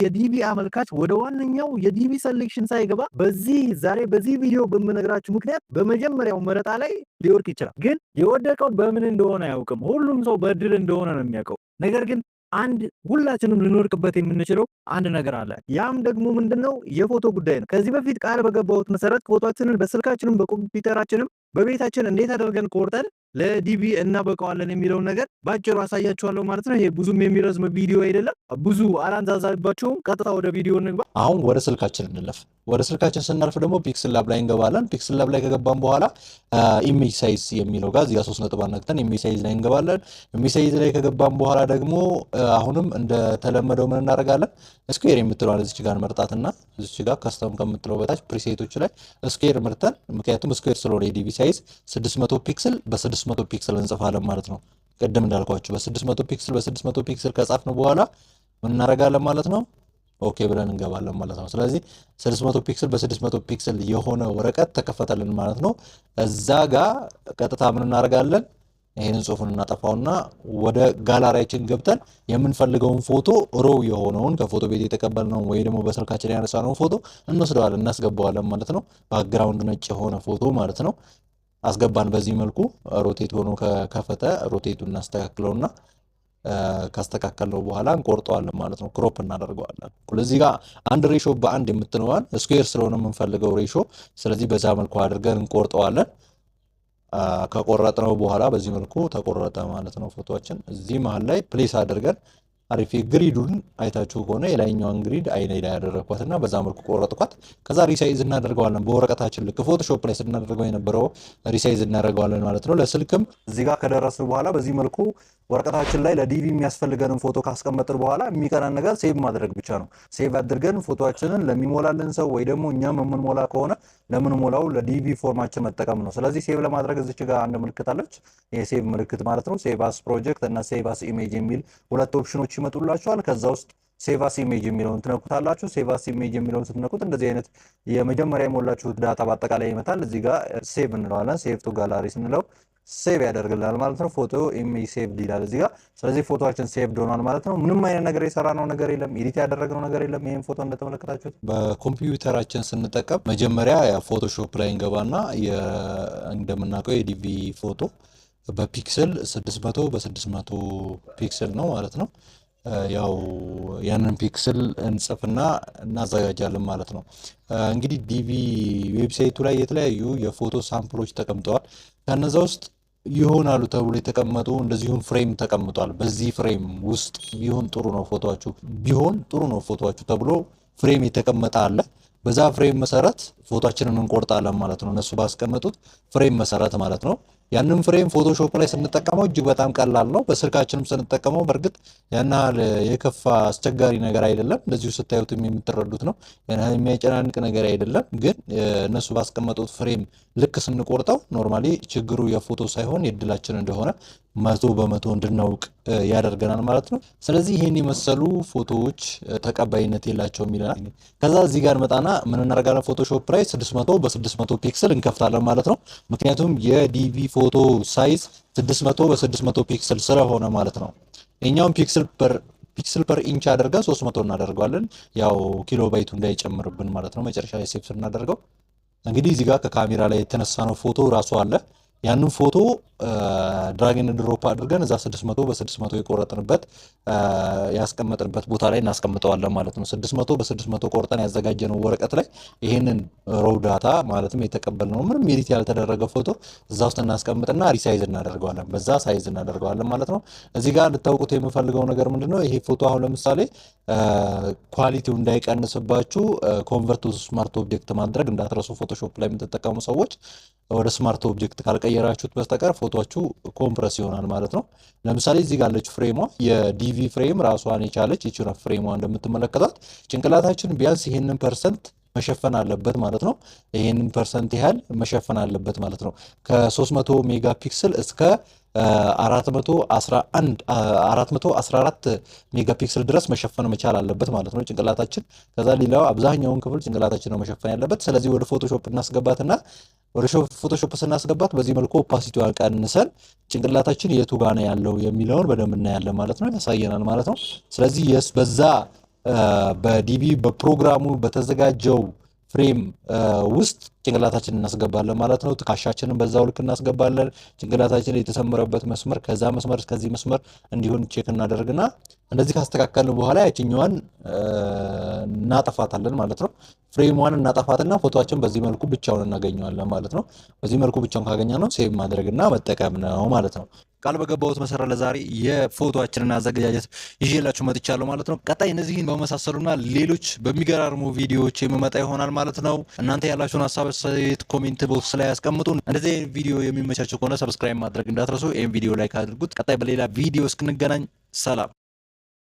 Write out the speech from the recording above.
የዲቪ አመልካች ወደ ዋነኛው የዲቪ ሴሌክሽን ሳይገባ ዛሬ በዚህ ቪዲዮ በምነግራችሁ ምክንያት በመጀመሪያው መረጣ ላይ ሊወድቅ ይችላል። ግን የወደቀው በምን እንደሆነ አያውቅም። ሁሉም ሰው በእድል እንደሆነ ነው የሚያውቀው። ነገር ግን አንድ ሁላችንም ልንወድቅበት የምንችለው አንድ ነገር አለ። ያም ደግሞ ምንድነው? የፎቶ ጉዳይ ነው። ከዚህ በፊት ቃል በገባሁት መሰረት ፎቶአችንን በስልካችንም በኮምፒውተራችንም በቤታችን እንዴት አድርገን ቆርጠን ለዲቪ እናበቀዋለን የሚለውን ነገር ባጭሩ አሳያችኋለሁ ማለት ነው። ይሄ ብዙም የሚረዝም ቪዲዮ አይደለም። ብዙ አላንዛዛባችሁም። ቀጥታ ወደ ቪዲዮ እንግባ። አሁን ወደ ስልካችን እንለፍ። ወደ ስልካችን ስናልፍ ደግሞ ፒክስል ላብ ላይ እንገባለን። ፒክስል ላብ ላይ ከገባን በኋላ ኢሜጅ ሳይዝ የሚለው ጋር እዚህ ጋር 3 ነጥብ አነክተን ኢሜጅ ሳይዝ ላይ እንገባለን። ኢሜጅ ሳይዝ ላይ ከገባን በኋላ ደግሞ አሁንም እንደተለመደው ምን እናደርጋለን? ስኩዌር የምትለዋን እዚች ጋር መርጣትና እዚች ጋር ከስተም ከምትለው በታች ፕሪሴቶች ላይ ስኩዌር መርጠን፣ ምክንያቱም ስኩዌር ስለሆነ የዲቪ ሳይዝ 600 ፒክስል በ600 ፒክስል እንጽፋለን ማለት ነው። ቅድም እንዳልኳችሁ በ600 ፒክስል በ600 ፒክስል ከጻፍን በኋላ ምን እናደርጋለን ማለት ነው? ኦኬ ብለን እንገባለን ማለት ነው። ስለዚህ 600 ፒክስል በ600 ፒክስል የሆነ ወረቀት ተከፈተልን ማለት ነው። እዛ ጋር ቀጥታ ምን እናደርጋለን? ይሄንን ጽሁፉን እናጠፋውና ወደ ጋላሪያችን ገብተን የምንፈልገውን ፎቶ ሮው የሆነውን ከፎቶ ቤት የተቀበልነው ወይ ደግሞ በስልካችን ያነሳነውን ፎቶ እንወስደዋለን፣ እናስገባዋለን ማለት ነው። ባክግራውንድ ነጭ የሆነ ፎቶ ማለት ነው። አስገባን። በዚህ መልኩ ሮቴት ሆኖ ከከፈተ ሮቴቱን እናስተካክለውና ካስተካከልነው በኋላ እንቆርጠዋለን ማለት ነው። ክሮፕ እናደርገዋለን። ስለዚህ ጋር አንድ ሬሾ በአንድ የምትነዋን ስኩዌር ስለሆነ የምንፈልገው ሬሾ፣ ስለዚህ በዛ መልኩ አድርገን እንቆርጠዋለን። ከቆረጥነው በኋላ በዚህ መልኩ ተቆረጠ ማለት ነው። ፎቶአችን እዚህ መሃል ላይ ፕሌስ አድርገን አሪፍ ግሪዱን አይታችሁ ከሆነ የላይኛውን ግሪድ አይኔ ላይ ያደረኳትና በዛ መልኩ ቆረጥኳት። ከዛ ሪሳይዝ እናደርገዋለን በወረቀታችን ልክ ፎቶሾፕ ላይ ስናደርገው የነበረው ሪሳይዝ እናደርገዋለን ማለት ነው። ለስልክም እዚህ ጋር ከደረስን በኋላ በዚህ መልኩ ወረቀታችን ላይ ለዲቪ የሚያስፈልገንን ፎቶ ካስቀመጥን በኋላ የሚቀረን ነገር ሴቭ ማድረግ ብቻ ነው። ሴቭ አድርገን ፎቶአችንን ለሚሞላልን ሰው ወይ ደግሞ እኛም የምንሞላ ከሆነ ለምንሞላው ለዲቪ ፎርማችን መጠቀም ነው። ስለዚህ ሴቭ ለማድረግ እዚች ጋር አንድ ምልክት አለች፣ የሴቭ ምልክት ማለት ነው። ሴቭ አስ ፕሮጀክት እና ሴቭ አስ ኢሜጅ የሚል ሁለት ኦፕሽኖች ይመጡላችኋል። ከዛ ውስጥ ሴቭ አስ ኢሜጅ የሚለውን ትነኩታላችሁ። ሴቭ አስ ኢሜጅ የሚለውን ስትነኩት እንደዚህ አይነት የመጀመሪያ የሞላችሁት ዳታ በአጠቃላይ ይመጣል። እዚህ ጋር ሴቭ እንለዋለን። ሴቭ ቱ ጋላሪ ስንለው ሴቭ ያደርግልናል ማለት ነው። ፎቶ ኢሜጅ ሴቭ ይላል እዚህ ጋር። ስለዚህ ፎቶአችን ሴቭ ሆኗል ማለት ነው። ምንም አይነት ነገር የሰራነው ነገር የለም፣ ኤዲት ያደረግነው ነገር የለም። ይሄን ፎቶ እንደተመለከታችሁት በኮምፒውተራችን ስንጠቀም መጀመሪያ ፎቶሾፕ ላይ እንገባና እንደምናውቀው የዲቪ ፎቶ በፒክስል 600 በ600 ፒክስል ነው ማለት ነው። ያው ያንን ፒክስል እንጽፍና እናዘጋጃለን ማለት ነው። እንግዲህ ዲቪ ዌብሳይቱ ላይ የተለያዩ የፎቶ ሳምፕሎች ተቀምጠዋል። ከነዛ ውስጥ ይሆናሉ ተብሎ የተቀመጡ እንደዚሁም ፍሬም ተቀምጧል። በዚህ ፍሬም ውስጥ ቢሆን ጥሩ ነው ፎቶአችሁ ተብሎ ፍሬም የተቀመጠ አለ። በዛ ፍሬም መሰረት ፎቶአችንን እንቆርጣለን ማለት ነው። እነሱ ባስቀመጡት ፍሬም መሰረት ማለት ነው። ያንን ፍሬም ፎቶሾፕ ላይ ስንጠቀመው እጅግ በጣም ቀላል ነው። በስልካችንም ስንጠቀመው በእርግጥ ያን ያህል የከፋ አስቸጋሪ ነገር አይደለም። እንደዚሁ ስታዩትም የምትረዱት ነው። ያን ያህል የሚያጨናንቅ ነገር አይደለም። ግን እነሱ ባስቀመጡት ፍሬም ልክ ስንቆርጠው ኖርማሊ ችግሩ የፎቶ ሳይሆን የእድላችን እንደሆነ 100% እንድናውቅ ያደርገናል ማለት ነው። ስለዚህ ይህን የመሰሉ ፎቶዎች ተቀባይነት የላቸውም ይለናል። ከዛ እዚህ ጋር መጣና ምን እናደርጋለን? ፎቶሾፕ ላይ 600 በ600 ፒክስል እንከፍታለን ማለት ነው። ምክንያቱም የዲቪ ፎቶ ሳይዝ 600 በ600 ፒክስል ስለሆነ ማለት ነው። የኛውን ፒክስል ፐር ኢንች አድርገን 300 እናደርገዋለን። ያው ኪሎ ባይቱ እንዳይጨምርብን ማለት ነው። መጨረሻ ላይ ሴቭ ስናደርገው እንግዲህ እዚህ ጋር ከካሜራ ላይ የተነሳነው ፎቶ ራሱ አለ። ያንን ፎቶ ድራግ ኤንድ ድሮፕ አድርገን እዛ 600 በ600 የቆረጥንበት ያስቀመጥንበት ቦታ ላይ እናስቀምጠዋለን ማለት ነው። 600 በ600 ቆርጠን ያዘጋጀነው ወረቀት ላይ ይሄንን ሮው ዳታ ማለትም የተቀበልነው ምንም ኤዲት ያልተደረገ ፎቶ እዛ ውስጥ እናስቀምጥና ሪሳይዝ እናደርገዋለን። በዛ ሳይዝ እናደርገዋለን ማለት ነው። እዚህ ጋር እንድታውቁት የምፈልገው ነገር ምንድነው? ይሄ ፎቶ አሁን ለምሳሌ ኳሊቲው እንዳይቀንስባችሁ ኮንቨርት ቱ ስማርት ኦብጀክት ማድረግ እንዳትረሱ። ፎቶሾፕ ላይ የምትጠቀሙ ሰዎች ወደ ስማርት ኦብጀክት ካልቀየራችሁት በስተቀር ፎቶአችሁ ኮምፕረስ ይሆናል ማለት ነው። ለምሳሌ እዚህ ጋር ያለች ፍሬሟ የዲቪ ፍሬም ራሷን የቻለች ይችላል። ፍሬሟ እንደምትመለከቷት ጭንቅላታችን ቢያንስ ይሄንን ፐርሰንት መሸፈን አለበት ማለት ነው። ይሄንን ፐርሰንት ያህል መሸፈን አለበት ማለት ነው። ከ300 ሜጋ ፒክስል እስከ 414 ሜጋ ፒክስል ድረስ መሸፈን መቻል አለበት ማለት ነው ጭንቅላታችን። ከዛ ሌላው አብዛኛውን ክፍል ጭንቅላታችን ነው መሸፈን ያለበት። ስለዚህ ወደ ፎቶሾፕ እናስገባትና ወደ ፎቶሾፕ ስናስገባት በዚህ መልኩ ኦፓሲቲዋን ቀንሰን ጭንቅላታችን የቱ ጋር ነው ያለው የሚለውን በደንብ እናያለን ማለት ነው፣ ያሳየናል ማለት ነው። ስለዚህ በዛ በዲቢ በፕሮግራሙ በተዘጋጀው ፍሬም ውስጥ ጭንቅላታችንን እናስገባለን ማለት ነው። ትከሻችንን በዛው ልክ እናስገባለን። ጭንቅላታችን የተሰመረበት መስመር ከዛ መስመር እስከዚህ መስመር እንዲሆን ቼክ እናደርግና እንደዚህ ካስተካከልን በኋላ ያችኛዋን እናጠፋታለን ማለት ነው። ፍሬሟን እናጠፋትና ፎቶአችን በዚህ መልኩ ብቻውን እናገኘዋለን ማለት ነው። በዚህ መልኩ ብቻውን ካገኘነው ሴቭ ማድረግና መጠቀም ነው ማለት ነው። ቃል በገባሁት መሰረት ለዛሬ የፎቶአችንን አዘገጃጀት ይዤላችሁ መጥቻለሁ ማለት ነው። ቀጣይ እነዚህን በመሳሰሉና ሌሎች በሚገራርሙ ቪዲዮዎች የምመጣ ይሆናል ማለት ነው። እናንተ ያላችሁን ሀሳብ ኮሜንት ቦክስ ላይ ያስቀምጡ። እንደዚህ ቪዲዮ የሚመቻችሁ ከሆነ ሰብስክራይብ ማድረግ እንዳትረሱ። ይህን ቪዲዮ ላይክ አድርጉት። ቀጣይ በሌላ ቪዲዮ እስክንገናኝ ሰላም።